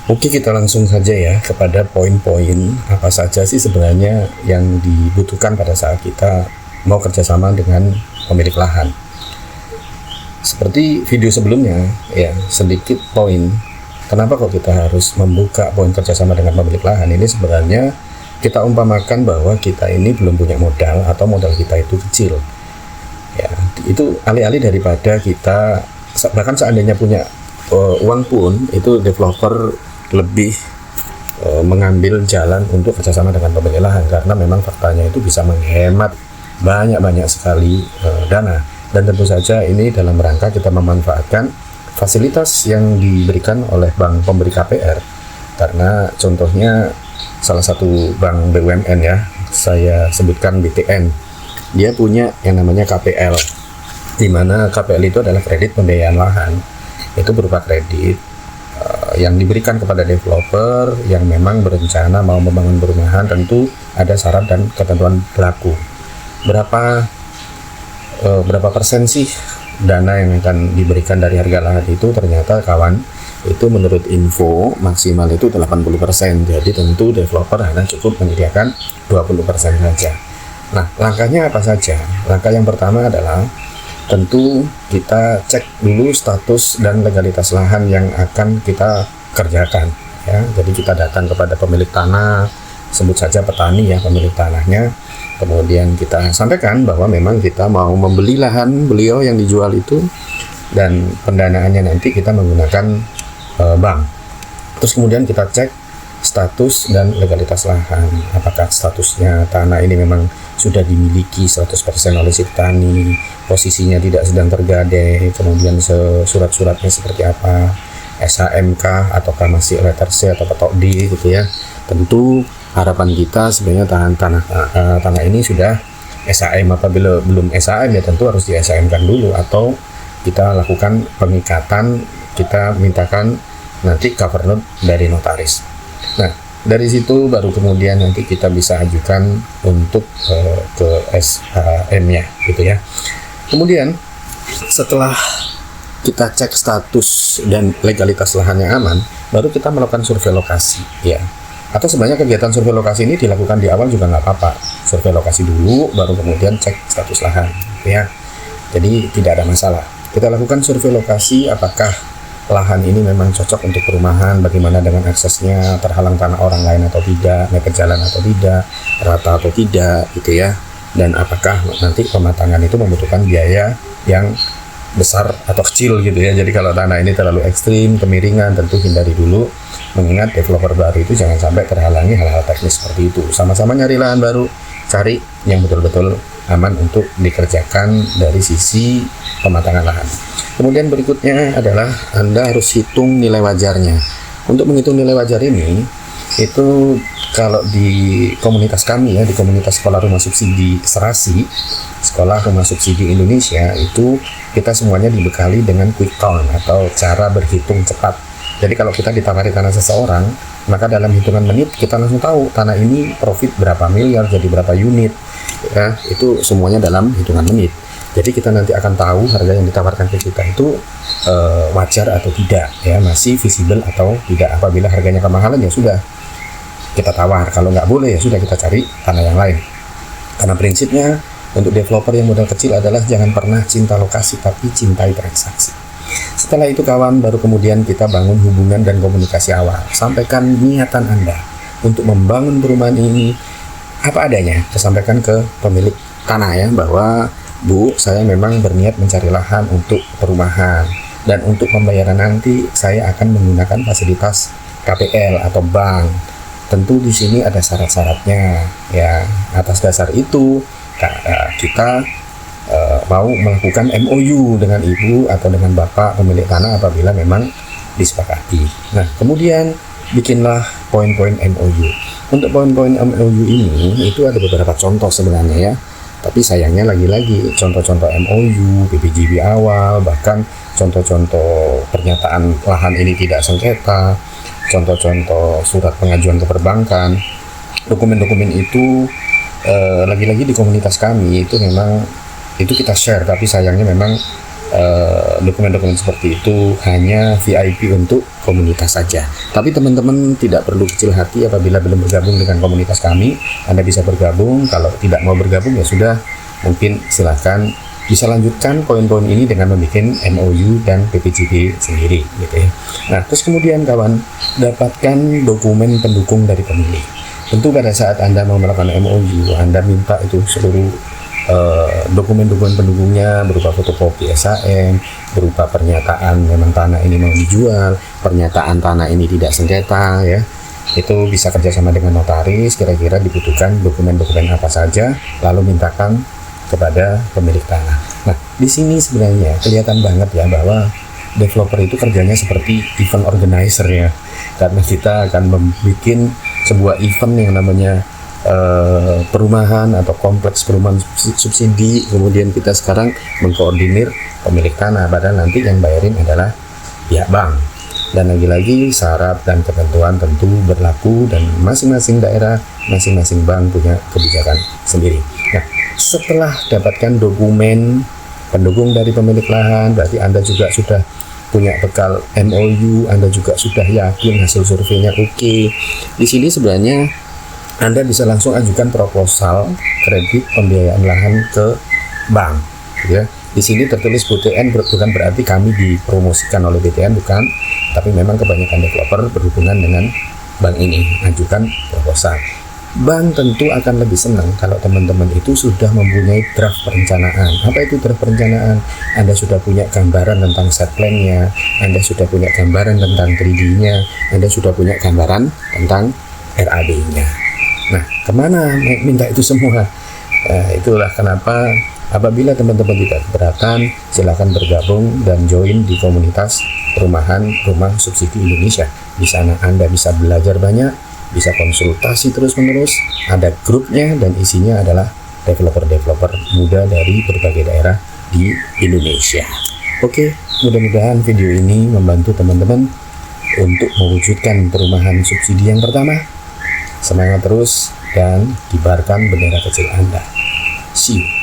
Oke, kita langsung saja ya kepada poin-poin apa saja sih sebenarnya yang dibutuhkan pada saat kita mau kerjasama dengan pemilik lahan. Seperti video sebelumnya ya, sedikit poin kenapa kok kita harus membuka poin kerjasama dengan pemilik lahan. Ini sebenarnya kita umpamakan bahwa kita ini belum punya modal atau modal kita itu kecil ya, itu alih-alih daripada kita bahkan seandainya punya uang pun, itu developer lebih mengambil jalan untuk kerjasama dengan pemilik lahan karena memang faktanya itu bisa menghemat banyak sekali dana. Dan tentu saja ini dalam rangka kita memanfaatkan fasilitas yang diberikan oleh bank pemberi KPR. Karena contohnya salah satu bank BUMN ya, saya sebutkan BTN, dia punya yang namanya KPL, di mana KPL itu adalah kredit pembiayaan lahan. Itu berupa kredit yang diberikan kepada developer yang memang berencana mau membangun perumahan. Tentu ada syarat dan ketentuan berlaku. Berapa persen sih dana yang akan diberikan dari harga lahan itu? Ternyata kawan, itu menurut info maksimal itu 80%. Jadi tentu developer hanya cukup menyediakan 20% saja. Nah, langkahnya apa saja? Langkah yang pertama adalah tentu kita cek dulu status dan legalitas lahan yang akan kita kerjakan ya. Jadi kita datang kepada pemilik tanah, sebut saja petani ya, pemilik tanahnya. Kemudian kita sampaikan bahwa memang kita mau membeli lahan beliau yang dijual itu, dan pendanaannya nanti kita menggunakan bank. Terus kemudian kita cek status dan legalitas lahan. Apakah statusnya tanah ini memang sudah dimiliki 100% oleh si petani, posisinya tidak sedang tergadai, kemudian surat-suratnya seperti apa, SHMK ataukah masih letter C atau petok D gitu ya. Tentu harapan kita sebenarnya tanah ini sudah SHM. Apabila belum SHM ya tentu harus di SHM kan dulu, atau kita lakukan pengikatan, kita mintakan nanti cover note dari notaris. Nah, dari situ baru kemudian nanti kita bisa ajukan untuk ke SHM-nya gitu ya. Kemudian setelah kita cek status dan legalitas lahannya aman, baru kita melakukan survei lokasi ya. Atau sebenarnya kegiatan survei lokasi ini dilakukan di awal juga nggak apa-apa. Survei lokasi dulu, baru kemudian cek status lahan ya. Jadi tidak ada masalah. Kita lakukan survei lokasi, apakah lahan ini memang cocok untuk perumahan, bagaimana dengan aksesnya, terhalang tanah orang lain atau tidak, mepet jalan atau tidak, rata atau tidak gitu ya. Dan apakah nanti pematangan itu membutuhkan biaya yang besar atau kecil gitu ya. Jadi kalau tanah ini terlalu ekstrim, kemiringan, tentu hindari dulu, mengingat developer baru itu jangan sampai terhalangi hal-hal teknis seperti itu. Sama-sama nyari lahan baru, cari yang betul-betul aman untuk dikerjakan dari sisi pematangan lahan. Kemudian berikutnya adalah Anda harus hitung nilai wajarnya. Untuk menghitung nilai wajar ini, itu kalau di komunitas kami ya, di komunitas Sekolah Rumah Subsidi Serasi, Sekolah Rumah Subsidi Indonesia, itu kita semuanya dibekali dengan quick count atau cara berhitung cepat. Jadi kalau kita ditawari tanah seseorang, maka dalam hitungan menit kita langsung tahu tanah ini profit berapa miliar, jadi berapa unit ya, itu semuanya dalam hitungan menit. Jadi kita nanti akan tahu harga yang ditawarkan ke kita itu wajar atau tidak ya, masih visible atau tidak. Apabila harganya kemahalan ya sudah kita tawar, kalau nggak boleh ya sudah kita cari tanah yang lain. Karena prinsipnya untuk developer yang modal kecil adalah jangan pernah cinta lokasi tapi cintai transaksi. Setelah itu kawan, baru kemudian kita bangun hubungan dan komunikasi awal. Sampaikan niatan Anda untuk membangun perumahan ini apa adanya. Kita sampaikan ke pemilik tanah ya, bahwa Bu, saya memang berniat mencari lahan untuk perumahan, dan untuk pembayaran nanti saya akan menggunakan fasilitas KPL atau bank. Tentu di sini ada syarat-syaratnya ya. Atas dasar itu kita mau melakukan MOU dengan ibu atau dengan bapak pemilik tanah apabila memang disepakati. Nah, kemudian bikinlah poin-poin MOU. Untuk poin-poin MOU ini itu ada beberapa contoh sebenarnya ya. Tapi sayangnya lagi-lagi contoh-contoh MOU, PPJB awal, bahkan contoh-contoh pernyataan lahan ini tidak sengketa, contoh-contoh surat pengajuan ke perbankan, dokumen-dokumen itu lagi-lagi di komunitas kami itu memang itu kita share, tapi sayangnya memang dokumen-dokumen seperti itu hanya VIP untuk komunitas saja. Tapi teman-teman tidak perlu kecil hati apabila belum bergabung dengan komunitas kami. Anda bisa bergabung. Kalau tidak mau bergabung ya sudah, mungkin silahkan bisa lanjutkan poin-poin ini dengan membuat MOU dan PPJP sendiri gitu ya. Nah, terus kemudian kawan, dapatkan dokumen pendukung dari pemilih. Tentu pada saat Anda mau melakukan MOU, Anda minta itu seluruh dokumen-dokumen pendukungnya berupa fotokopi SHM, berupa pernyataan memang tanah ini mau dijual, pernyataan tanah ini tidak sengketa ya. Itu bisa kerjasama dengan notaris, kira-kira dibutuhkan dokumen-dokumen apa saja, lalu mintakan kepada pemilik tanah. Nah, di sini sebenarnya kelihatan banget ya bahwa developer itu kerjanya seperti event organizer ya, karena kita akan membuat sebuah event yang namanya perumahan atau kompleks perumahan subsidi, kemudian kita sekarang mengkoordinir pemilik tanah, padahal nanti yang bayarin adalah pihak bank. Dan lagi-lagi syarat dan ketentuan tentu berlaku dan masing-masing daerah, masing-masing bank punya kebijakan sendiri. Nah, setelah dapatkan dokumen pendukung dari pemilik lahan, berarti Anda juga sudah punya bekal MOU, Anda juga sudah yakin hasil surveinya oke. Di sini sebenarnya Anda bisa langsung ajukan proposal kredit pembiayaan lahan ke bank, ya. Di sini tertulis BTN bukan berarti kami dipromosikan oleh BTN, bukan, tapi memang kebanyakan developer berhubungan dengan bank ini, ajukan proposal. Bank tentu akan lebih senang kalau teman-teman itu sudah mempunyai draft perencanaan. Apa itu draft perencanaan? Anda sudah punya gambaran tentang set plan-nya, Anda sudah punya gambaran tentang 3D-nya, Anda sudah punya gambaran tentang RAB-nya. Nah, kemana minta itu semua? Itulah kenapa apabila teman-teman tidak keberatan, silakan bergabung dan join di komunitas perumahan rumah subsidi Indonesia. Di sana Anda bisa belajar banyak, bisa konsultasi terus-menerus, ada grupnya dan isinya adalah developer-developer muda dari berbagai daerah di Indonesia. Oke, mudah-mudahan video ini membantu teman-teman untuk mewujudkan perumahan subsidi yang pertama. Semangat terus dan kibarkan bendera kecil Anda. See you.